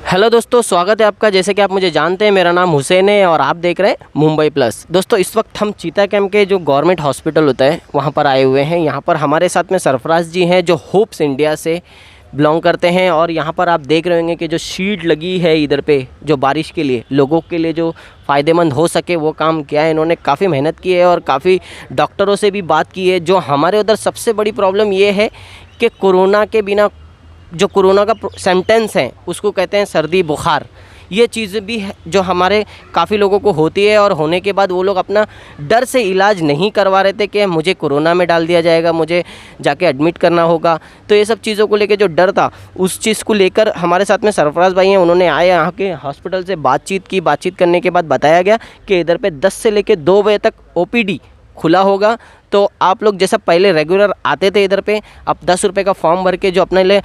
Hello दोस्तों, स्वागत है आपका। जैसे कि आप मुझे जानते हैं, मेरा नाम हुसैन है और आप देख रहे हैं मुंबई प्लस। दोस्तों, इस वक्त हम चीता कैंप के जो गवर्नमेंट हॉस्पिटल होता है वहाँ पर आए हुए हैं। यहाँ पर हमारे साथ में सरफराज जी हैं जो होप्स इंडिया से बिलोंग करते हैं। और यहाँ पर आप देख रहे होंगे कि जो शीट लगी है इधर पे, जो बारिश के लिए लोगों के लिए जो फ़ायदेमंद हो सके वो काम किया है इन्होंने। काफ़ी मेहनत की है और काफ़ी डॉक्टरों से भी बात की है। जो हमारे उधर सबसे बड़ी प्रॉब्लम ये है कि कोरोना के बिना जो कोरोना का सिम्टम्स हैं उसको कहते हैं सर्दी बुखार। ये चीज़ भी है जो हमारे काफ़ी लोगों को होती है और होने के बाद वो लोग अपना डर से इलाज नहीं करवा रहे थे कि मुझे कोरोना में डाल दिया जाएगा, मुझे जाके एडमिट करना होगा। तो ये सब चीज़ों को लेकर जो डर था उस चीज़ को लेकर हमारे साथ में सरफराज भाई हैं। उन्होंने आए यहाँ के हॉस्पिटल से बातचीत की। बातचीत करने के बाद बताया गया कि इधर पे 10 से लेकर 2 बजे तक OPD खुला होगा। तो आप लोग जैसा पहले रेगुलर आते थे इधर पे, आप 10 रुपये का फॉर्म भर के जो अपने लिए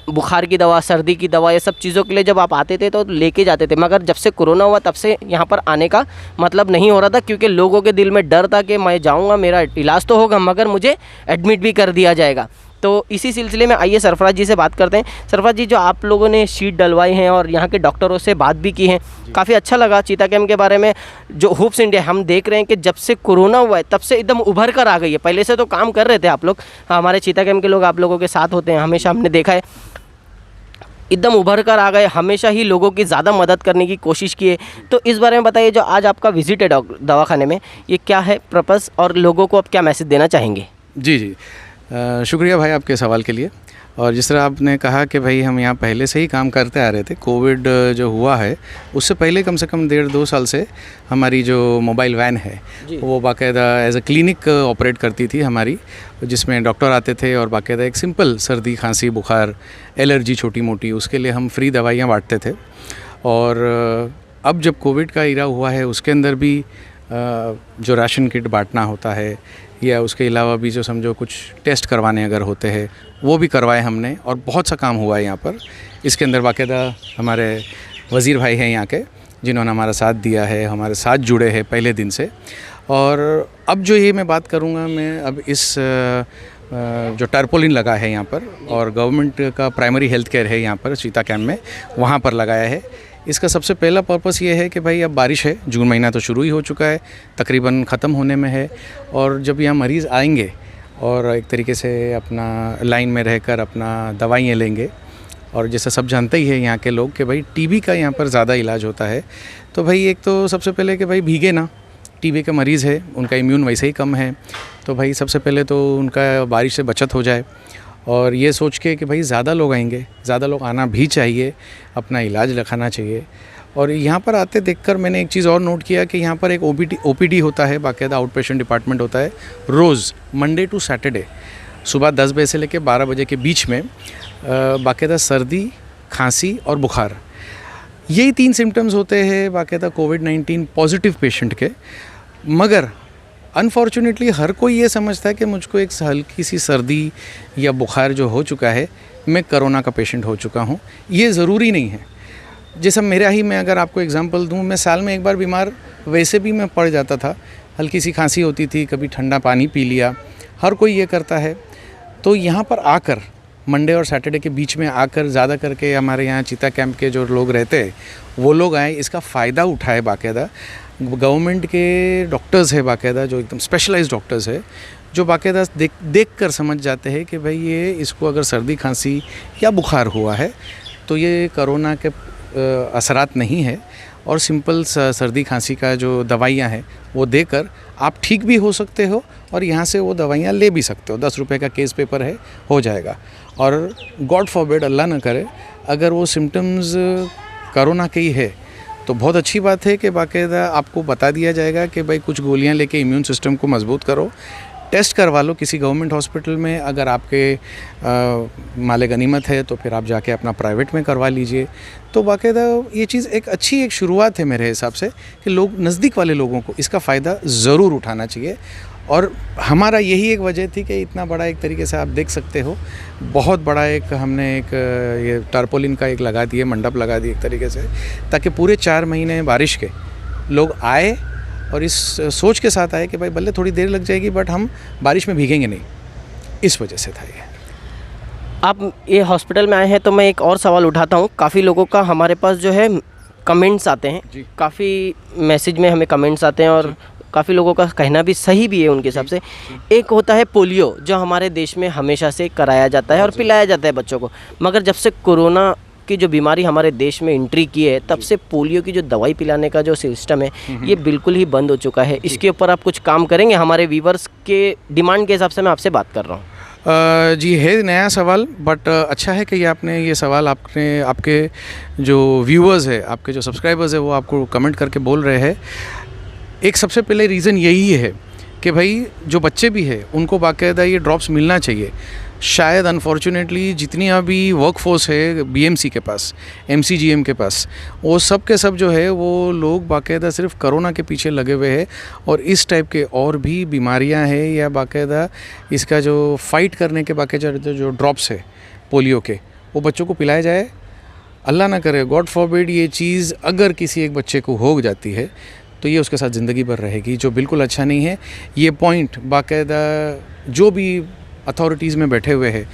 बुखार की दवा, सर्दी की दवा, ये सब चीज़ों के लिए जब आप आते थे तो लेके जाते थे। मगर जब से कोरोना हुआ तब से यहाँ पर आने का मतलब नहीं हो रहा था, क्योंकि लोगों के दिल में डर था कि मैं जाऊँगा, मेरा इलाज तो होगा मगर मुझे एडमिट भी कर दिया जाएगा। तो इसी सिलसिले में आइए सरफराज जी से बात करते हैं। सरफराज जी, जो आप लोगों ने शीट डलवाई हैं और यहाँ के डॉक्टरों से बात भी की है, काफ़ी अच्छा लगा चीता कैंप के बारे में। जो होप्स इंडिया हम देख रहे हैं कि जब से कोरोना हुआ है तब से एकदम उभर कर आ गई है। पहले से तो काम कर रहे थे आप लोग, हमारे चीता कैंप के लोग आप लोगों के साथ होते हैं, हमेशा हमने देखा है। एकदम उभर कर आ गए, हमेशा ही लोगों की ज़्यादा मदद करने की कोशिश की है। तो इस बारे में बताइए, जो आज आपका विजिट है दवाखाने में, ये क्या है पर्पज़ और लोगों को आप क्या मैसेज देना चाहेंगे? जी, शुक्रिया भाई आपके सवाल के लिए। और जिस तरह आपने कहा कि भाई हम यहाँ पहले से ही काम करते आ रहे थे। कोविड जो हुआ है उससे पहले कम से कम 1.5-2 साल से हमारी जो मोबाइल वैन है वो बाकायदा एज अ क्लिनिक ऑपरेट करती थी हमारी, जिसमें डॉक्टर आते थे और बाकायदा एक सिंपल सर्दी, खांसी, बुखार, एलर्जी छोटी मोटी, उसके लिए हम फ्री दवाइयाँ बांटते थे। और अब जब कोविड का इरा हुआ है उसके अंदर भी जो राशन किट बांटना होता है या उसके अलावा भी जो समझो कुछ टेस्ट करवाने अगर होते हैं वो भी करवाए हमने, और बहुत सा काम हुआ है यहाँ पर। इसके अंदर बाकायदा हमारे वज़ीर भाई हैं यहाँ के, जिन्होंने हमारा साथ दिया है, हमारे साथ जुड़े हैं पहले दिन से। और अब जो ये मैं बात करूँगा, मैं अब इस जो टारपोलिन लगा है यहाँ पर और गवर्नमेंट का प्राइमरी हेल्थ केयर है यहाँ पर चीता कैंप में, वहाँ पर लगाया है। इसका सबसे पहला पर्पस ये है कि भाई अब बारिश है, जून महीना तो शुरू ही हो चुका है, तकरीबन ख़त्म होने में है। और जब यहाँ मरीज़ आएंगे और एक तरीके से अपना लाइन में रहकर अपना दवाइयाँ लेंगे, और जैसा सब जानते ही हैं यहाँ के लोग कि भाई टीबी का यहाँ पर ज़्यादा इलाज होता है। तो भाई एक तो सबसे पहले कि भाई भीगे ना, टीबी के मरीज़ है, उनका इम्यून वैसे ही कम है, तो भाई सबसे पहले तो उनका बारिश से बचत हो जाए। और ये सोच के कि भाई ज़्यादा लोग आएंगे, ज़्यादा लोग आना भी चाहिए, अपना इलाज रखाना चाहिए। और यहाँ पर आते देखकर मैंने एक चीज़ और नोट किया कि यहाँ पर एक OPD होता है, बाकायदा आउट पेशेंट डिपार्टमेंट होता है, रोज़ मंडे टू सैटरडे सुबह 10 बजे से लेकर 12 बजे के बीच में बाकायदा सर्दी, खांसी और बुखार, यही 3 सिम्टम्स होते हैं बाकायदा कोविड-19 पॉजिटिव पेशेंट के। मगर अनफॉर्चुनेटली हर कोई ये समझता है कि मुझको एक हल्की सी सर्दी या बुखार जो हो चुका है, मैं कोरोना का पेशेंट हो चुका हूँ। ये ज़रूरी नहीं है। जैसे मैं अगर आपको एग्जांपल दूँ, मैं साल में एक बार बीमार वैसे भी मैं पड़ जाता था, हल्की सी खांसी होती थी, कभी ठंडा पानी पी लिया, हर कोई ये करता है। तो यहाँ पर आकर मंडे और सैटरडे के बीच में आकर ज़्यादा करके हमारे यहाँ चीता कैंप के जो लोग रहते हैं वो लोग आए, इसका फ़ायदा उठाए। बाकायदा गवर्नमेंट के डॉक्टर्स है बाकायदा, जो एकदम स्पेशलाइज्ड डॉक्टर्स है, जो बाकायदा देख कर समझ जाते हैं कि भाई ये इसको अगर सर्दी, खांसी या बुखार हुआ है तो ये कोरोना के असरात नहीं है। और सिंपल सर्दी खांसी का जो दवाइयाँ हैं वो देकर आप ठीक भी हो सकते हो और यहाँ से वो दवाइयाँ ले भी सकते हो। 10 रुपये का केस पेपर है, हो जाएगा। और गॉड फॉरबिड, अल्लाह न करे, अगर वो सिम्टम्स कोरोना के ही है तो बहुत अच्छी बात है कि बाकायदा आपको बता दिया जाएगा कि भाई कुछ गोलियां लेके इम्यून सिस्टम को मजबूत करो, टेस्ट करवा लो किसी गवर्नमेंट हॉस्पिटल में। अगर आपके माले गनीमत है तो फिर आप जाके अपना प्राइवेट में करवा लीजिए। तो बाकायदा ये चीज़ एक शुरुआत है मेरे हिसाब से कि लोग, नज़दीक वाले लोगों को इसका फ़ायदा ज़रूर उठाना चाहिए। और हमारा यही एक वजह थी कि इतना बड़ा एक तरीके से आप देख सकते हो, बहुत बड़ा एक हमने एक ये टारपोलिन का एक लगा दिए, मंडप लगा दिए एक तरीके से, ताकि पूरे 4 महीने बारिश के लोग आए और इस सोच के साथ आए कि भाई भले थोड़ी देर लग जाएगी बट हम बारिश में भीगेंगे नहीं। इस वजह से था ये। आप ये हॉस्पिटल में आए हैं तो मैं एक और सवाल उठाता हूँ। काफ़ी लोगों का हमारे पास जो है कमेंट्स आते हैं, काफ़ी मैसेज में हमें कमेंट्स आते हैं और काफ़ी लोगों का कहना भी सही भी है उनके हिसाब से। एक होता है पोलियो, जो हमारे देश में हमेशा से कराया जाता है और पिलाया जाता है बच्चों को, मगर जब से कोरोना की जो बीमारी हमारे देश में एंट्री की है तब से पोलियो की जो दवाई पिलाने का जो सिस्टम है ये बिल्कुल ही बंद हो चुका है। इसके ऊपर आप कुछ काम करेंगे? हमारे व्यूवर्स के डिमांड के हिसाब से मैं आपसे बात कर रहा हूँ। जी है नया सवाल, बट अच्छा है कि ये सवाल आपके जो व्यूअर्स है, आपके जो सब्सक्राइबर्स है वो आपको कमेंट करके बोल रहे हैं। एक सबसे पहले रीज़न यही है कि भाई जो बच्चे भी हैं उनको बाकायदा ये ड्रॉप्स मिलना चाहिए। शायद अनफॉर्चुनेटली जितनी अभी वर्कफोर्स है बीएमसी के पास, एमसीजीएम के पास, वो सब के सब जो है वो लोग बाकायदा सिर्फ कोरोना के पीछे लगे हुए हैं और इस टाइप के और भी बीमारियां हैं या बाकायदा इसका जो फाइट करने के बाकायदा जो ड्रॉप्स है पोलियो के, वो बच्चों को पिलाया जाए। अल्लाह ना करे, गॉड फॉरबिड, ये चीज़ अगर किसी एक बच्चे को हो जाती है तो ये उसके साथ ज़िंदगी भर रहेगी, जो बिल्कुल अच्छा नहीं है। ये पॉइंट बाकायदा जो भी अथॉरिटीज़ में बैठे हुए हैं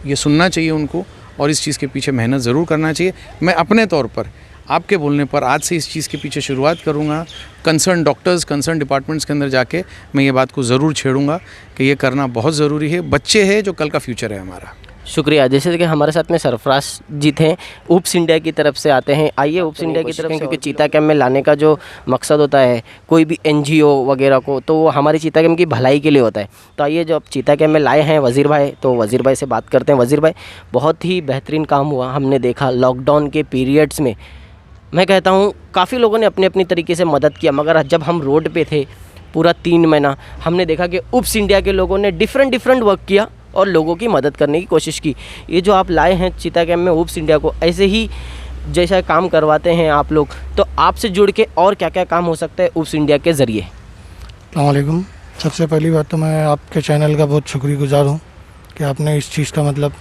ये सुनना चाहिए उनको और इस चीज़ के पीछे मेहनत ज़रूर करना चाहिए। मैं अपने तौर पर आपके बोलने पर आज से इस चीज़ के पीछे शुरुआत करूँगा। कंसर्न डॉक्टर्स, कंसर्न डिपार्टमेंट्स के अंदर जाके मैं ये बात को ज़रूर छेड़ूँगा कि ये करना बहुत ज़रूरी है। बच्चे हैं जो कल का फ्यूचर है हमारा। शुक्रिया। जैसे कि हमारे साथ में सरफराज जी थे, उप्स इंडिया की तरफ से आते हैं। आइए उप्स इंडिया की तरफ से, क्योंकि चीता कैम्प में लाने का जो मकसद होता है कोई भी एनजीओ वगैरह को, तो वो हमारी चीता कैम्प की भलाई के लिए होता है। तो आइए जो अब चीता कैम्प में लाए हैं वज़ीर भाई, तो वज़ीर भाई से बात करते हैं। वज़ीर भाई, बहुत ही बेहतरीन काम हुआ, हमने देखा लॉकडाउन के पीरियड्स में। मैं कहता हूँ काफ़ी लोगों ने अपने अपनी तरीके से मदद किया, मगर जब हम रोड पे थे पूरा 3 महीना, हमने देखा कि उप्स इंडिया के लोगों ने डिफरेंट वर्क किया और लोगों की मदद करने की कोशिश की। ये जो आप लाए हैं चीता कैम्प में उप्स इंडिया को, ऐसे ही जैसा काम करवाते हैं आप लोग, तो आपसे जुड़ के और क्या क्या काम हो सकता है उप्स इंडिया के ज़रिए? अस्सलाम वालेकुम। सबसे पहली बात तो मैं आपके चैनल का बहुत शुक्रगुजार हूँ कि आपने इस चीज़ का मतलब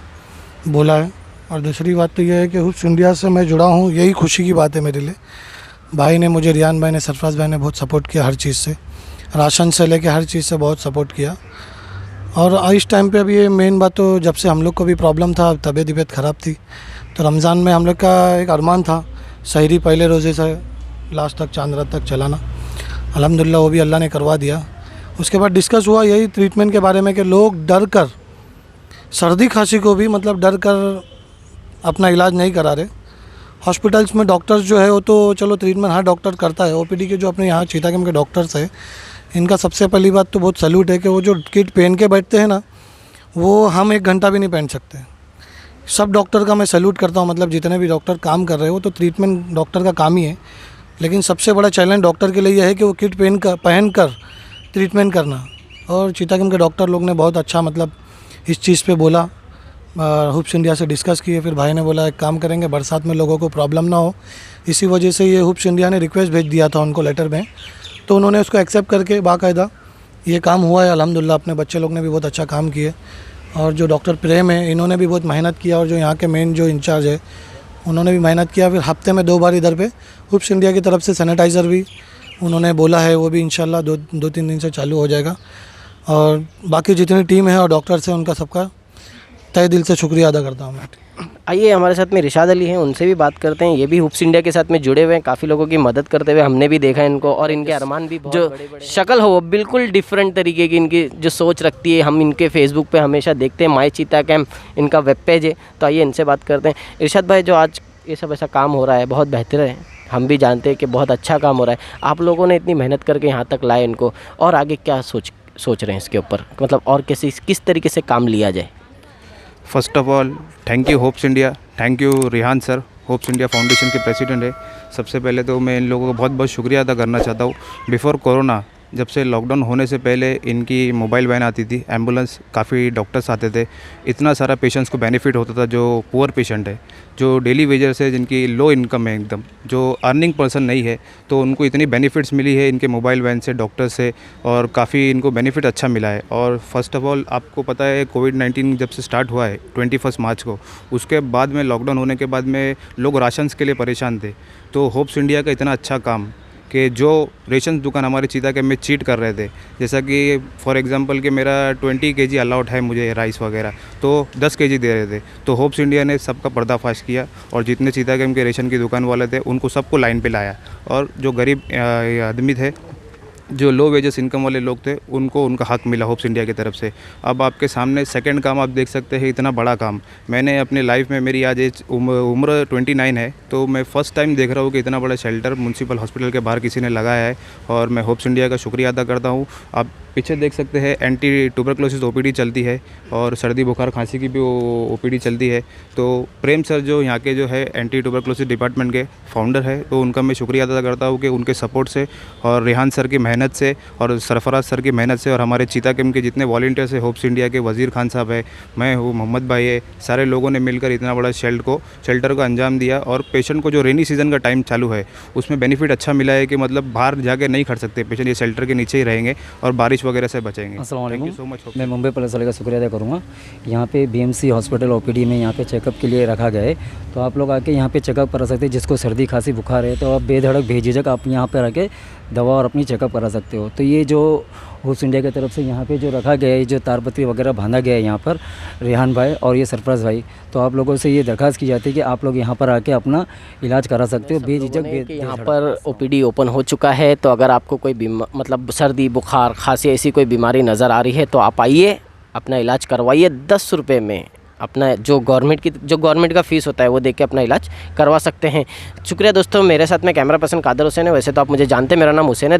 बोला है, और दूसरी बात तो यह है कि उप्स इंडिया से मैं जुड़ा हूँ, यही खुशी की बात है मेरे लिए। भाई ने मुझे, रियान भाई ने, सरफराज भाई ने बहुत सपोर्ट किया, हर चीज़ से, राशन से लेके हर चीज़ से बहुत सपोर्ट किया। और इस टाइम पे अभी ये मेन बात तो, जब से हम लोग को भी प्रॉब्लम था, तबीयत ख़राब थी, तो रमज़ान में हम लोग का एक अरमान था सहरी पहले रोज़े से लास्ट तक, चांद रात तक चलाना। अल्हम्दुलिल्लाह वो भी अल्लाह ने करवा दिया। उसके बाद डिस्कस हुआ यही ट्रीटमेंट के बारे में कि लोग डर कर, सर्दी खांसी को भी मतलब डर कर अपना इलाज नहीं करा रहे। हॉस्पिटल्स में डॉक्टर्स जो है वो तो चलो ट्रीटमेंट हर डॉक्टर करता है, ओपीडी के जो अपने यहाँ चीता कैम्प के डॉक्टर्स है, इनका सबसे पहली बात तो बहुत सैल्यूट है कि वो जो किट पहन के बैठते हैं ना, वो हम 1 घंटा भी नहीं पहन सकते। सब डॉक्टर का मैं सैल्यूट करता हूँ, मतलब जितने भी डॉक्टर काम कर रहे हो, तो ट्रीटमेंट डॉक्टर का काम ही है। लेकिन सबसे बड़ा चैलेंज डॉक्टर के लिए यह है कि वो किट पहन कर ट्रीटमेंट करना। और चीता कैम्प के डॉक्टर लोग ने बहुत अच्छा मतलब इस चीज़ पे बोला, उप्स इंडिया से डिस्कस किए। फिर भाई ने बोला एक काम करेंगे, बरसात में लोगों को प्रॉब्लम ना हो, इसी वजह से ये उप्स इंडिया ने रिक्वेस्ट भेज दिया था उनको लेटर में, तो उन्होंने उसको एक्सेप्ट करके बाकायदा ये काम हुआ है। अल्हम्दुलिल्लाह अपने बच्चे लोग ने भी बहुत अच्छा काम किए, और जो डॉक्टर प्रेम है इन्होंने भी बहुत मेहनत किया, और जो यहाँ के मेन जो इंचार्ज है उन्होंने भी मेहनत किया। फिर हफ्ते में 2 बार इधर पे उप्स इंडिया की तरफ से सैनिटाइज़र भी उन्होंने बोला है, वो भी इंशाल्लाह 2-3 दिन से चालू हो जाएगा। और बाकी जितनी टीम है और डॉक्टर्स हैं उनका सबका तहे दिल से शुक्रिया अदा करता हूँ मैं। आइए हमारे साथ में रिशाद अली हैं, उनसे भी बात करते हैं। ये भी उप्स इंडिया के साथ में जुड़े हुए हैं, काफ़ी लोगों की मदद करते हुए हमने भी देखा है इनको, और इनके अरमान भी जो शक्ल हो वो बिल्कुल डिफरेंट तरीके की इनकी जो सोच रखती है, हम इनके फेसबुक पे हमेशा देखते हैं। माई चीता कैम्प इनका वेब पेज है, तो आइए इनसे बात करते हैं। इरशाद भाई, जो आज ये सब ऐसा काम हो रहा है बहुत बेहतर है, हम भी जानते हैं कि बहुत अच्छा काम हो रहा है। आप लोगों ने इतनी मेहनत करके यहाँ तक लाए इनको, और आगे क्या सोच रहे हैं इसके ऊपर, मतलब और किस तरीके से काम लिया जाए? First of all thank you hopes India, thank you Rihan sir, hopes India foundation के प्रेसिडेंट है। सबसे पहले तो मैं इन लोगों को बहुत बहुत शुक्रिया अदा करना चाहता हूँ। बिफोर कोरोना, जब से लॉकडाउन होने से पहले इनकी मोबाइल वैन आती थी, एम्बुलेंस, काफ़ी डॉक्टर्स आते थे, इतना सारा पेशेंट्स को बेनिफिट होता था जो पुअर पेशेंट है, जो डेली वेजर्स है, जिनकी लो इनकम है एकदम, जो अर्निंग पर्सन नहीं है, तो उनको इतनी बेनिफिट्स मिली है इनके मोबाइल वैन से, डॉक्टर से, और काफ़ी इनको बेनिफिट अच्छा मिला है। और फर्स्ट ऑफ ऑल आपको पता है कोविड-19 जब से स्टार्ट हुआ है 21 मार्च को, उसके बाद में लॉकडाउन होने के बाद में लोग राशंस के लिए परेशान थे, तो होप्स इंडिया का इतना अच्छा काम कि जो रेशन दुकान हमारे चीता कैंप में चीट कर रहे थे, जैसा कि फॉर एग्जांपल कि मेरा 20 kg अलाउड है मुझे राइस वगैरह, तो 10 kg दे रहे थे। तो होप्स इंडिया ने सबका पर्दाफाश किया और जितने चीता कैंप के रेशन की दुकान वाले थे उनको सबको लाइन पे लाया, और जो गरीब आदमी थे, जो लो वेजेस इनकम वाले लोग थे, उनको उनका हक मिला होप्स इंडिया की तरफ से। अब आपके सामने सेकंड काम आप देख सकते हैं, इतना बड़ा काम मैंने अपने लाइफ में, मेरी आज एज उम्र 29 है, तो मैं फ़र्स्ट टाइम देख रहा हूँ कि इतना बड़ा शेल्टर म्यूनसिपल हॉस्पिटल के बाहर किसी ने लगाया है, और मैं होप्स इंडिया का शुक्रिया अदा करता हूँ। आप पीछे देख सकते हैं एंटी ट्यूबरक्लोसिस OPD चलती है, और सर्दी बुखार खांसी की भी OPD चलती है। तो प्रेम सर जो यहाँ के जो है एंटी ट्यूबरक्लोसिस डिपार्टमेंट के फाउंडर है, तो उनका मैं शुक्रिया अदा करता हूँ कि उनके सपोर्ट से और रेहान सर की मेहनत से और सरफराज सर की मेहनत से और हमारे चीता कैंप के जितने वॉलंटियर्स है, होप्स इंडिया के वज़ीर खान साहब है, मैं हूँ, मोहम्मद भाई है, सारे लोगों ने मिलकर इतना बड़ा शेल्टर को अंजाम दिया। और पेशेंट को जो रेनी सीज़न का टाइम चालू है उसमें बेनिफिट अच्छा मिला है कि मतलब बाहर जाके नहीं खड़ सकते पेशेंट, ये शेल्टर के नीचे ही रहेंगे और बारिश वगैरह से बचेंगे। अस्सलाम थैंक यू वालेकुम। So much. मैं मुंबई पुलिस वाले का शुक्रिया अदा करूँगा। यहाँ पे BMC हॉस्पिटल OPD में यहाँ पे चेकअप के लिए रखा गया है, तो आप लोग आके यहाँ पे चेकअप करा सकते हैं। जिसको सर्दी खांसी बुखार है तो आप बेधड़क बेझिझक आप यहाँ पे रह दवा और अपनी चेकअप करा सकते हो। तो ये जो होप्स इंडिया की तरफ से यहाँ पे जो रखा गया है, जो तारपत्री वगैरह बांधा गया है यहाँ पर, रेहान भाई और ये सरफराज भाई, तो आप लोगों से ये दरख्वास्त की जाती है कि आप लोग यहाँ पर आके अपना इलाज करा सकते हो बेझिझक। यहाँ पर OPD ओपन हो चुका है, तो अगर आपको कोई मतलब सर्दी बुखार खांसी ऐसी कोई बीमारी नज़र आ रही है तो आप आइए, अपना इलाज करवाइए 10 रुपये में। अपना जो गवर्नमेंट का फ़ीस होता है वो दे के अपना इलाज करवा सकते हैं। शुक्रिया दोस्तों, मेरे साथ में कैमरा पर्सन कादर हुसैन है। वैसे तो आप मुझे जानते हैं, मेरा नाम हुसैन है।